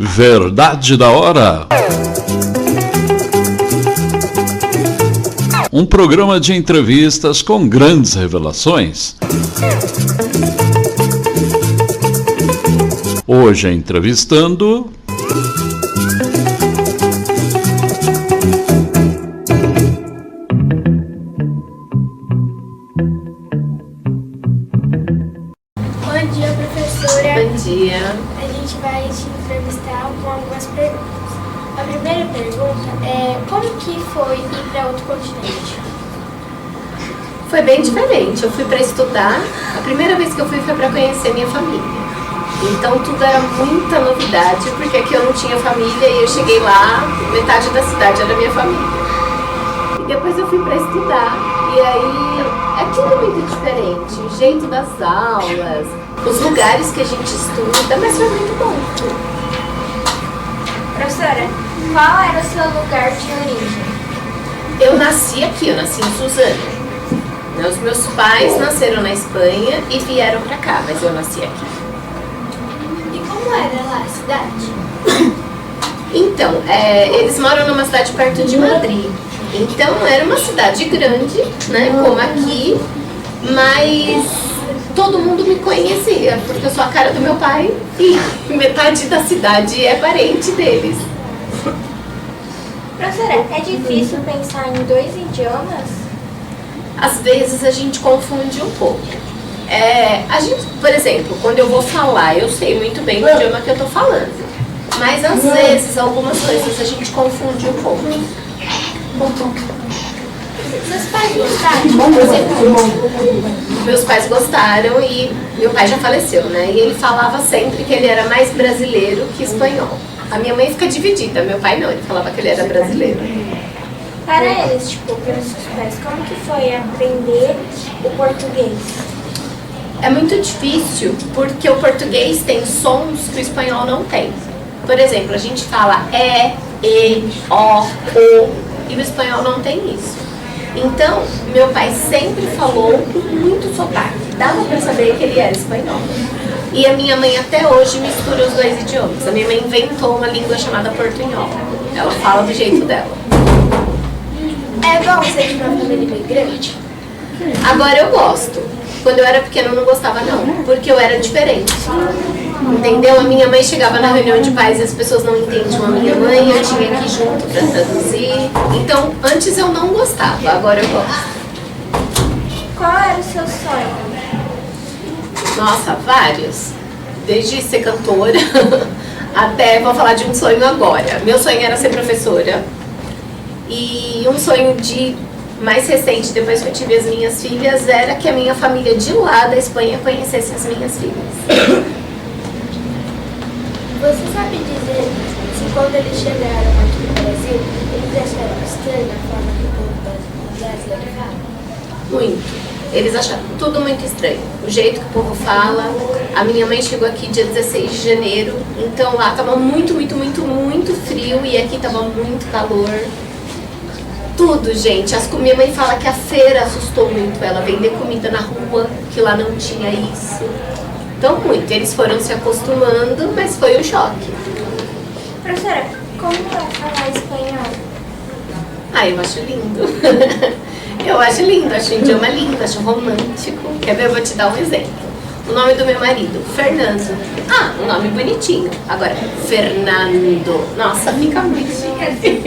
Verdade da Hora. Um programa de entrevistas com grandes revelações. Hoje entrevistando... Bom dia, professora. Bom dia. A gente vai te entrevistar com algumas perguntas. A primeira pergunta é: como que foi ir para outro continente? Foi bem diferente. Eu fui para estudar. A primeira vez que eu fui foi para conhecer minha família. Então tudo era muita novidade, porque aqui eu não tinha família e eu cheguei lá, metade da cidade era minha família. E depois eu fui para estudar. E aí é tudo muito diferente. O jeito das aulas, os lugares que a gente estuda, mas foi muito bom. Professora, qual era o seu lugar de origem? Eu nasci aqui, eu nasci em Suzano. Os meus pais nasceram na Espanha e vieram pra cá, mas eu nasci aqui. E como era lá a cidade? Então, eles moram numa cidade perto de Madrid. Então, era uma cidade grande, né, como aqui, mas todo mundo me conhecia, porque eu sou a cara do meu pai e metade da cidade é parente deles. Professora, é difícil pensar em dois idiomas? Às vezes a gente confunde um pouco. A gente, por exemplo, quando eu vou falar, eu sei muito bem o idioma que eu tô falando. Mas às vezes algumas coisas a gente confunde um pouco. Seus pais gostaram? Meus pais gostaram e meu pai já faleceu, né? E ele falava sempre que ele era mais brasileiro que espanhol. A minha mãe fica dividida, meu pai não, ele falava que ele era brasileiro. Para eles, para os seus pais, como que foi aprender o português? É muito difícil, porque o português tem sons que o espanhol não tem. Por exemplo, a gente fala e, o, e o espanhol não tem isso. Então, meu pai sempre falou com muito sotaque. Dava para saber que ele era espanhol. E a minha mãe até hoje mistura os dois idiomas. A minha mãe inventou uma língua chamada portunhol. Ela fala do jeito dela. É bom ser de uma família imigrante? Agora eu gosto. Quando eu era pequena eu não gostava não, porque eu era diferente. Entendeu? A minha mãe chegava na reunião de pais e as pessoas não entendiam a minha mãe, eu tinha que ir junto para traduzir. Então, antes eu não gostava, agora eu gosto. Qual era o seu sonho? Nossa, vários. Desde ser cantora até, vou falar de um sonho agora. Meu sonho era ser professora. E um sonho mais recente, depois que eu tive as minhas filhas, era que a minha família de lá da Espanha conhecesse as minhas filhas. Você sabe dizer se quando eles chegaram aqui no Brasil, eles acharam estranho a forma que o povo brasileiro fala? Muito. Eles acharam tudo muito estranho. O jeito que o povo fala. A minha mãe chegou aqui dia 16 de janeiro, então lá estava muito, muito, muito, muito frio e aqui estava muito calor. Tudo, gente. Minha mãe fala que a feira assustou muito ela, vender comida na rua, que lá não tinha isso. Então, muito. Eles foram se acostumando, mas foi um choque. Professora, como é falar espanhol? Eu acho lindo. Eu acho lindo, acho o idioma lindo, acho romântico. Quer ver? Eu vou te dar um exemplo. O nome do meu marido, Fernando. Um nome bonitinho. Agora, Fernando. Nossa, fica muito chique.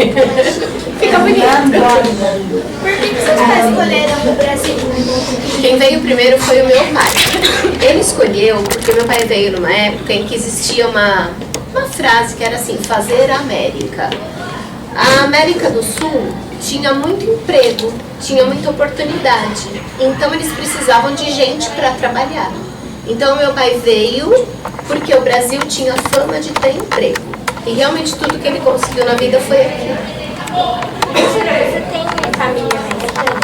Fica bonito. Por que seus pais escolheram o Brasil? Quem veio primeiro foi o meu pai. Ele escolheu porque meu pai veio numa época em que existia uma frase que era assim: fazer a América. A América do Sul tinha muito emprego, tinha muita oportunidade. Então eles precisavam de gente para trabalhar. Então meu pai veio porque o Brasil tinha fama de ter emprego. E realmente tudo que ele conseguiu na vida foi aqui. Você tem família americana?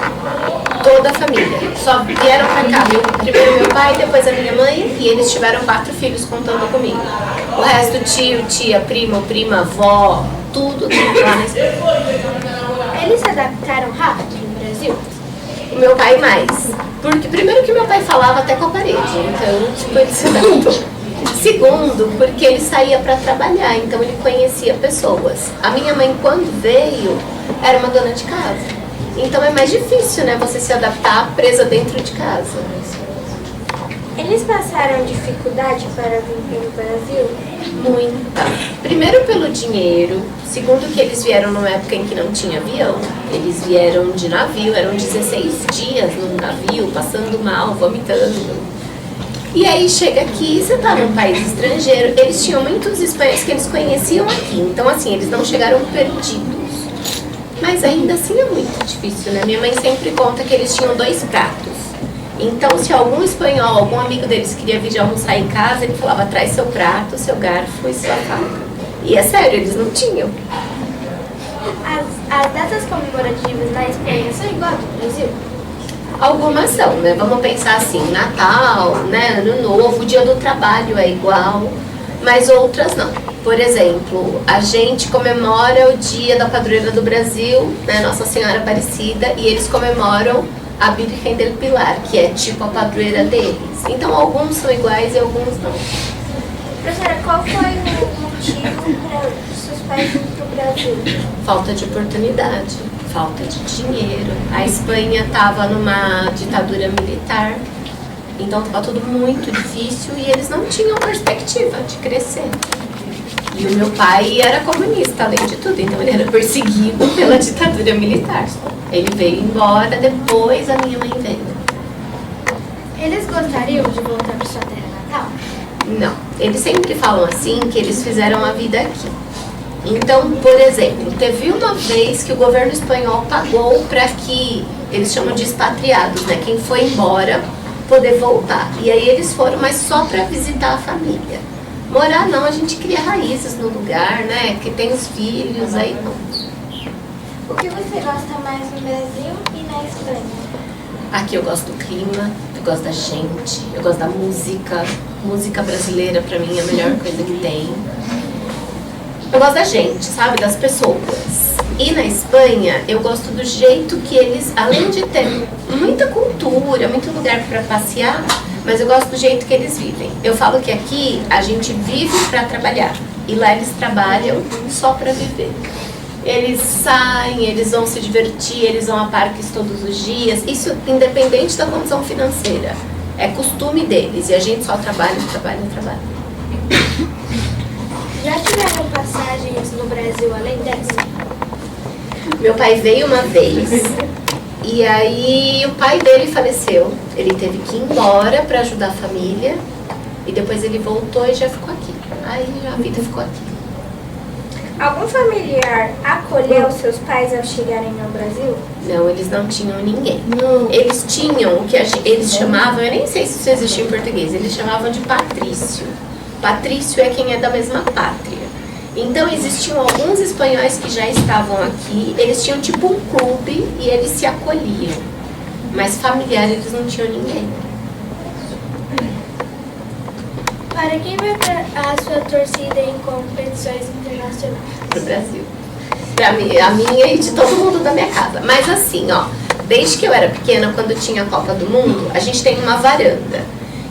Toda a família. Só vieram pra cá. Primeiro meu pai, depois a minha mãe. E eles tiveram 4 filhos contando comigo. O resto, tio, tia, primo, prima, avó, tudo lá na Espanha. Eles se adaptaram rápido no Brasil? O meu pai mais. Porque primeiro que meu pai falava até com a parede. Então, tipo, ele se adaptou. Segundo, porque ele saía para trabalhar, então ele conhecia pessoas. A minha mãe, quando veio, era uma dona de casa. Então é mais difícil, né, você se adaptar presa dentro de casa. Eles passaram dificuldade para vir para o Brasil? Muita. Primeiro pelo dinheiro. Segundo que eles vieram numa época em que não tinha avião. Eles vieram de navio, eram 16 dias num navio, passando mal, vomitando. E aí chega aqui, você tá num país estrangeiro. Eles tinham muitos espanhóis que eles conheciam aqui. Então assim, eles não chegaram perdidos. Mas ainda assim é muito difícil, né? Minha mãe sempre conta que eles tinham 2 pratos. Então, se algum espanhol, algum amigo deles queria vir de almoçar em casa, ele falava, traz seu prato, seu garfo e sua faca. E é sério, eles não tinham. As datas comemorativas na Espanha são iguais ao do Brasil? Algumas são, né? Vamos pensar assim, Natal, né? Ano Novo, Dia do Trabalho é igual, mas outras não. Por exemplo, a gente comemora o Dia da Padroeira do Brasil, né? Nossa Senhora Aparecida, e eles comemoram a Virgen del Pilar, que é tipo a padroeira deles. Então, alguns são iguais e alguns não. Professora, qual foi o motivo para os seus pais irem para o Brasil? Falta de oportunidade, falta de dinheiro. A Espanha estava numa ditadura militar, então estava tudo muito difícil e eles não tinham perspectiva de crescer. E o meu pai era comunista, além de tudo, então ele era perseguido pela ditadura militar. Ele veio embora, depois a minha mãe veio. Eles gostariam de voltar para sua terra natal? Não, eles sempre falam assim, que eles fizeram a vida aqui. Então, por exemplo, teve uma vez que o governo espanhol pagou para que, eles chamam de expatriados, né? Quem foi embora poder voltar. E aí eles foram, mas só para visitar a família. Morar não, a gente cria raízes no lugar, né? Que tem os filhos, aí não. O que você gosta mais no Brasil e na Espanha? Aqui eu gosto do clima, eu gosto da gente, eu gosto da música. Música brasileira pra mim é a melhor coisa que tem. Eu gosto da gente, sabe? Das pessoas. E na Espanha eu gosto do jeito que eles, além de ter muita cultura, muito lugar pra passear, mas eu gosto do jeito que eles vivem. Eu falo que aqui a gente vive pra trabalhar e lá eles trabalham só pra viver. Eles saem, eles vão se divertir, eles vão a parques todos os dias. Isso independente da condição financeira. É costume deles e a gente só trabalha. Já tiveram passagens no Brasil além dessa? Meu pai veio uma vez e aí o pai dele faleceu. Ele teve que ir embora para ajudar a família e depois ele voltou e já ficou aqui. Aí a vida ficou aqui. Algum familiar acolheu seus pais ao chegarem ao Brasil? Não, eles não tinham ninguém. Eles tinham o que eles chamavam, eu nem sei se isso existe em português, eles chamavam de patrício. Patrício é quem é da mesma pátria. Então existiam alguns espanhóis que já estavam aqui, eles tinham tipo um clube e eles se acolhiam. Mas familiar eles não tinham ninguém. Para quem vai a sua torcida em competições internacionais? Pro Brasil. Pra mim, a minha e de todo mundo da minha casa. Mas assim, ó, desde que eu era pequena, quando tinha a Copa do Mundo, a gente tem uma varanda.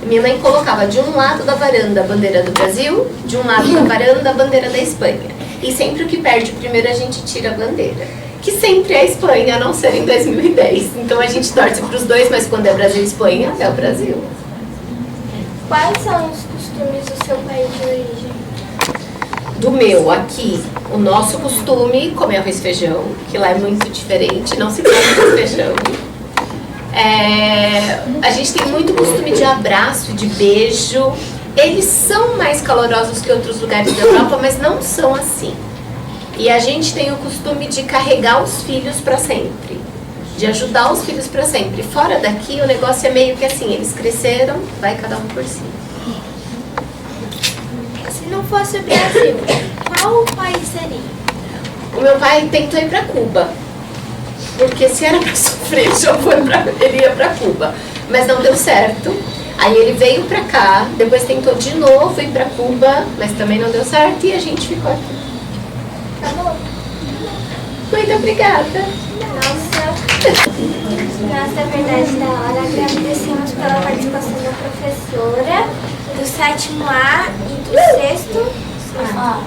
Minha mãe colocava de um lado da varanda a bandeira do Brasil, de um lado da varanda a bandeira da Espanha. E sempre o que perde primeiro a gente tira a bandeira. Que sempre é a Espanha, a não ser em 2010. Então a gente torce pros dois, mas quando é Brasil e Espanha, é o Brasil. Quais são os costumes do seu país de origem? Do meu, aqui, o nosso costume comer arroz e feijão, que lá é muito diferente, não se come arroz e feijão. A gente tem muito costume de abraço, de beijo. Eles são mais calorosos que outros lugares da Europa, mas não são assim. E a gente tem o costume de carregar os filhos para sempre, de ajudar os filhos para sempre. Fora daqui o negócio é meio que assim, eles cresceram, vai cada um por si. Se não fosse o Brasil, qual país seria? O meu pai tentou ir para Cuba, porque se era para sofrer, ele ia para Cuba, mas não deu certo. Aí ele veio para cá, depois tentou de novo ir para Cuba, mas também não deu certo e a gente ficou aqui. Tá bom? Muito obrigada. Nossa verdade da hora, agradecemos pela participação da professora. do sétimo A e do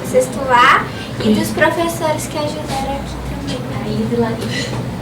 sexto A e dos professores que ajudaram aqui também. A Isa e Larissa.